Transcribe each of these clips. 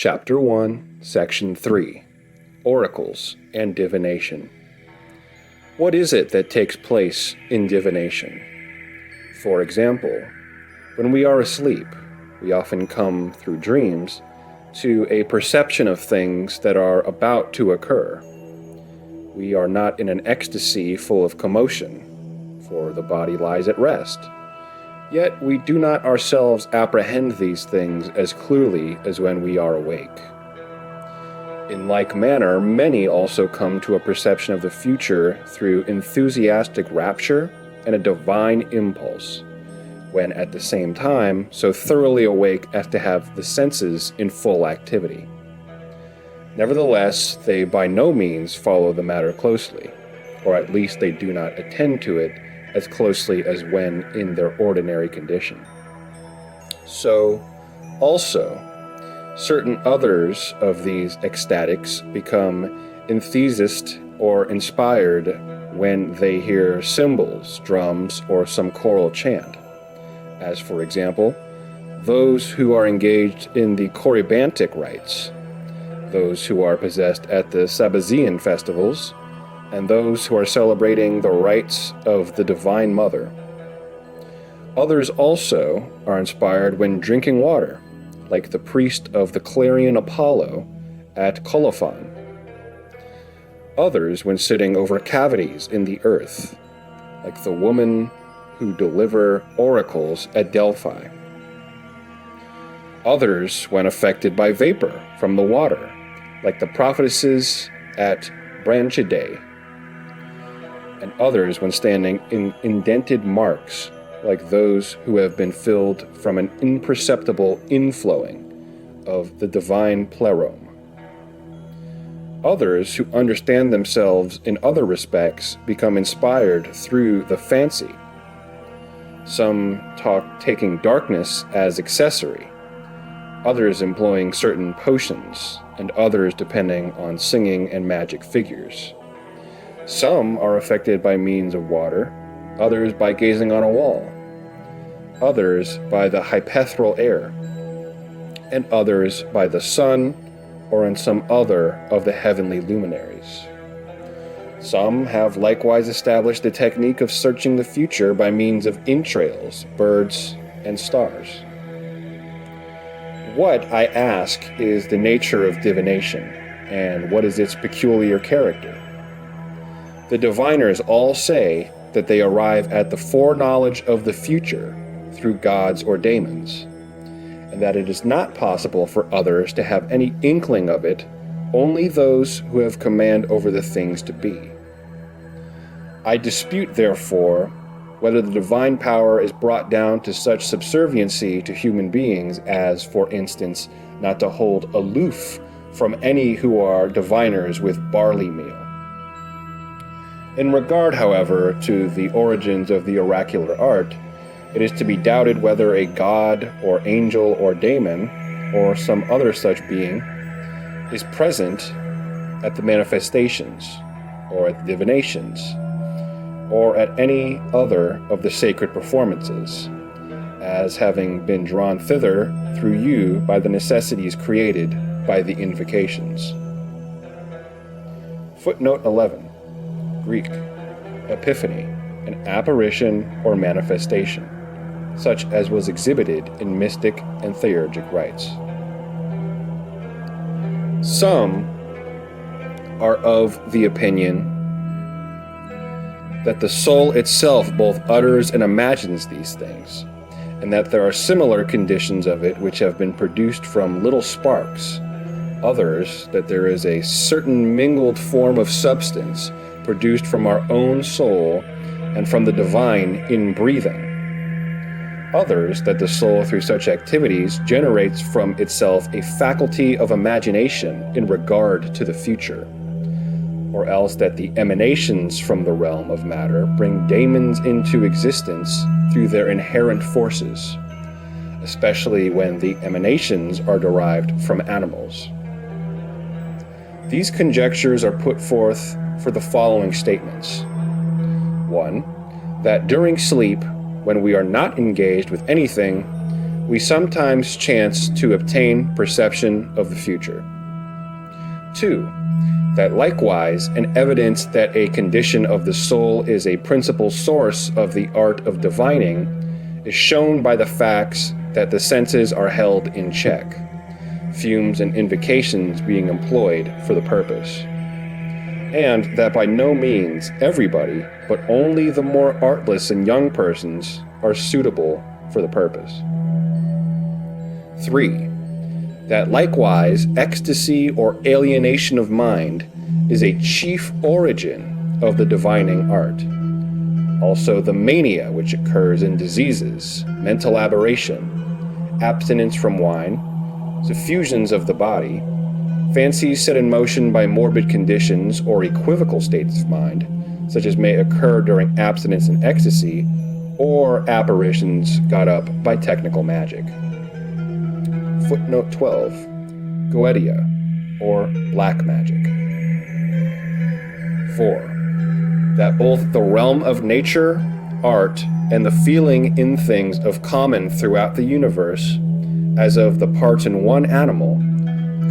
Chapter 1, Section 3, Oracles and Divination. What is it that takes place in divination? For example, when we are asleep, we often come through dreams to a perception of things that are about to occur. We are not in an ecstasy full of commotion, for the body lies at rest. Yet we do not ourselves apprehend these things as clearly as when we are awake. In like manner, many also come to a perception of the future through enthusiastic rapture and a divine impulse, when at the same time so thoroughly awake as to have the senses in full activity. Nevertheless, they by no means follow the matter closely, or at least they do not attend to it as closely as when in their ordinary condition. So, also, certain others of these ecstatics become enthusiast or inspired when they hear cymbals, drums, or some choral chant, as for example, those who are engaged in the corybantic rites, those who are possessed at the Sabbazean festivals, and those who are celebrating the rites of the Divine Mother. Others also are inspired when drinking water, like the priest of the Clarion Apollo at Colophon. Others when sitting over cavities in the earth, like the woman who deliver oracles at Delphi. Others when affected by vapor from the water, like the prophetesses at Branchidae. And others when standing in indented marks, like those who have been filled from an imperceptible inflowing of the divine plerome. Others who understand themselves in other respects become inspired through the fancy. Some taking darkness as accessory, others employing certain potions, and others depending on singing and magic figures. Some are affected by means of water, others by gazing on a wall, others by the hypaethral air, and others by the sun or in some other of the heavenly luminaries. Some have likewise established the technique of searching the future by means of entrails, birds, and stars. What, I ask, is the nature of divination, and what is its peculiar character? The diviners all say that they arrive at the foreknowledge of the future through gods or daemons, and that it is not possible for others to have any inkling of it, only those who have command over the things to be. I dispute, therefore, whether the divine power is brought down to such subserviency to human beings as, for instance, not to hold aloof from any who are diviners with barley meal. In regard, however, to the origins of the oracular art, it is to be doubted whether a god or angel or daemon, or some other such being, is present at the manifestations, or at the divinations, or at any other of the sacred performances, as having been drawn thither through you by the necessities created by the invocations. Footnote 11. Greek, epiphany, an apparition or manifestation, such as was exhibited in mystic and theurgic rites. Some are of the opinion that the soul itself both utters and imagines these things, and that there are similar conditions of it which have been produced from little sparks. Others, that there is a certain mingled form of substance produced from our own soul and from the divine in breathing. Others, that the soul through such activities generates from itself a faculty of imagination in regard to the future, or else that the emanations from the realm of matter bring daemons into existence through their inherent forces, especially when the emanations are derived from animals. These conjectures are put forth for the following statements. 1. That during sleep, when we are not engaged with anything, we sometimes chance to obtain perception of the future. 2. That likewise an evidence that a condition of the soul is a principal source of the art of divining is shown by the facts that the senses are held in check, fumes and invocations being employed for the purpose, and that by no means everybody, but only the more artless and young persons, are suitable for the purpose. 3. That likewise ecstasy or alienation of mind is a chief origin of the divining art. Also the mania which occurs in diseases, mental aberration, abstinence from wine, suffusions of the body, fancies set in motion by morbid conditions or equivocal states of mind, such as may occur during abstinence and ecstasy, or apparitions got up by technical magic. Footnote 12. Goetia, or black magic. 4. That both the realm of nature, art, and the feeling in things of common throughout the universe, as of the parts in one animal,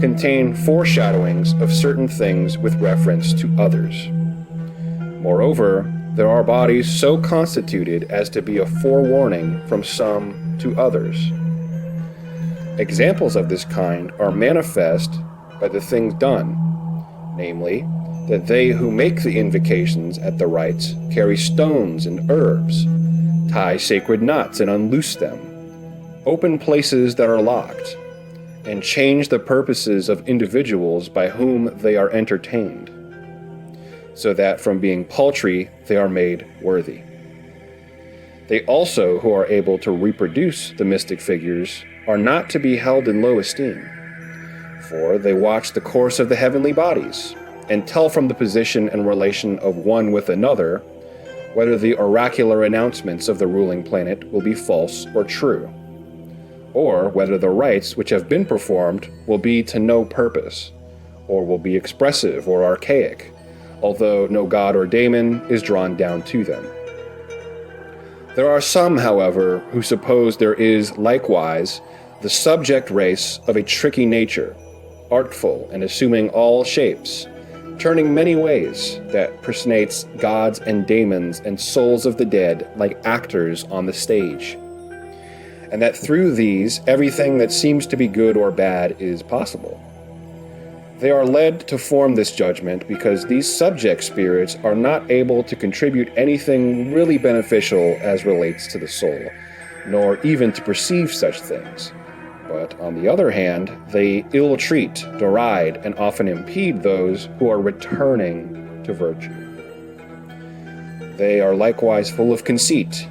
contain foreshadowings of certain things with reference to others. Moreover, there are bodies so constituted as to be a forewarning from some to others. Examples of this kind are manifest by the things done, namely, that they who make the invocations at the rites carry stones and herbs, tie sacred knots and unloose them, open places that are locked, and change the purposes of individuals by whom they are entertained, so that from being paltry they are made worthy. They also who are able to reproduce the mystic figures are not to be held in low esteem, for they watch the course of the heavenly bodies, and tell from the position and relation of one with another whether the oracular announcements of the ruling planet will be false or true, or whether the rites which have been performed will be to no purpose, or will be expressive or archaic, although no god or daemon is drawn down to them. There are some, however, who suppose there is, likewise, the subject race of a tricky nature, artful and assuming all shapes, turning many ways, that personates gods and daemons and souls of the dead like actors on the stage, and that through these everything that seems to be good or bad is possible. They are led to form this judgment because these subject spirits are not able to contribute anything really beneficial as relates to the soul, nor even to perceive such things. But on the other hand, they ill-treat, deride, and often impede those who are returning to virtue. They are likewise full of conceit,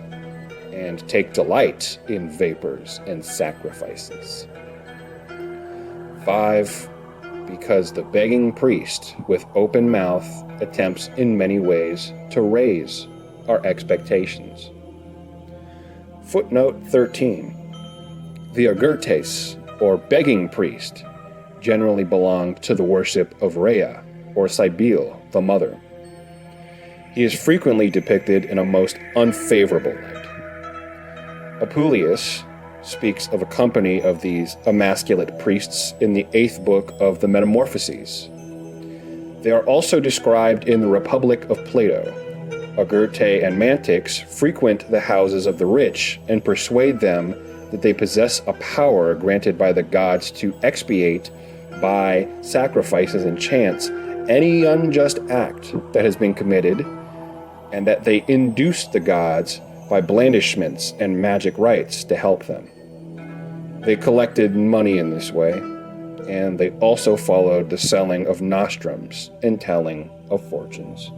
and take delight in vapors and sacrifices. 5. Because the begging priest, with open mouth, attempts in many ways to raise our expectations. Footnote 13. The Agurtes, or begging priest, generally belong to the worship of Rhea, or Cybele, the mother. He is frequently depicted in a most unfavorable light. Apuleius speaks of a company of these emasculate priests in the 8th book of the Metamorphoses. They are also described in the Republic of Plato. Agurte and Mantics frequent the houses of the rich and persuade them that they possess a power granted by the gods to expiate by sacrifices and chants any unjust act that has been committed, and that they induce the gods by blandishments and magic rites to help them. They collected money in this way, and they also followed the selling of nostrums and telling of fortunes.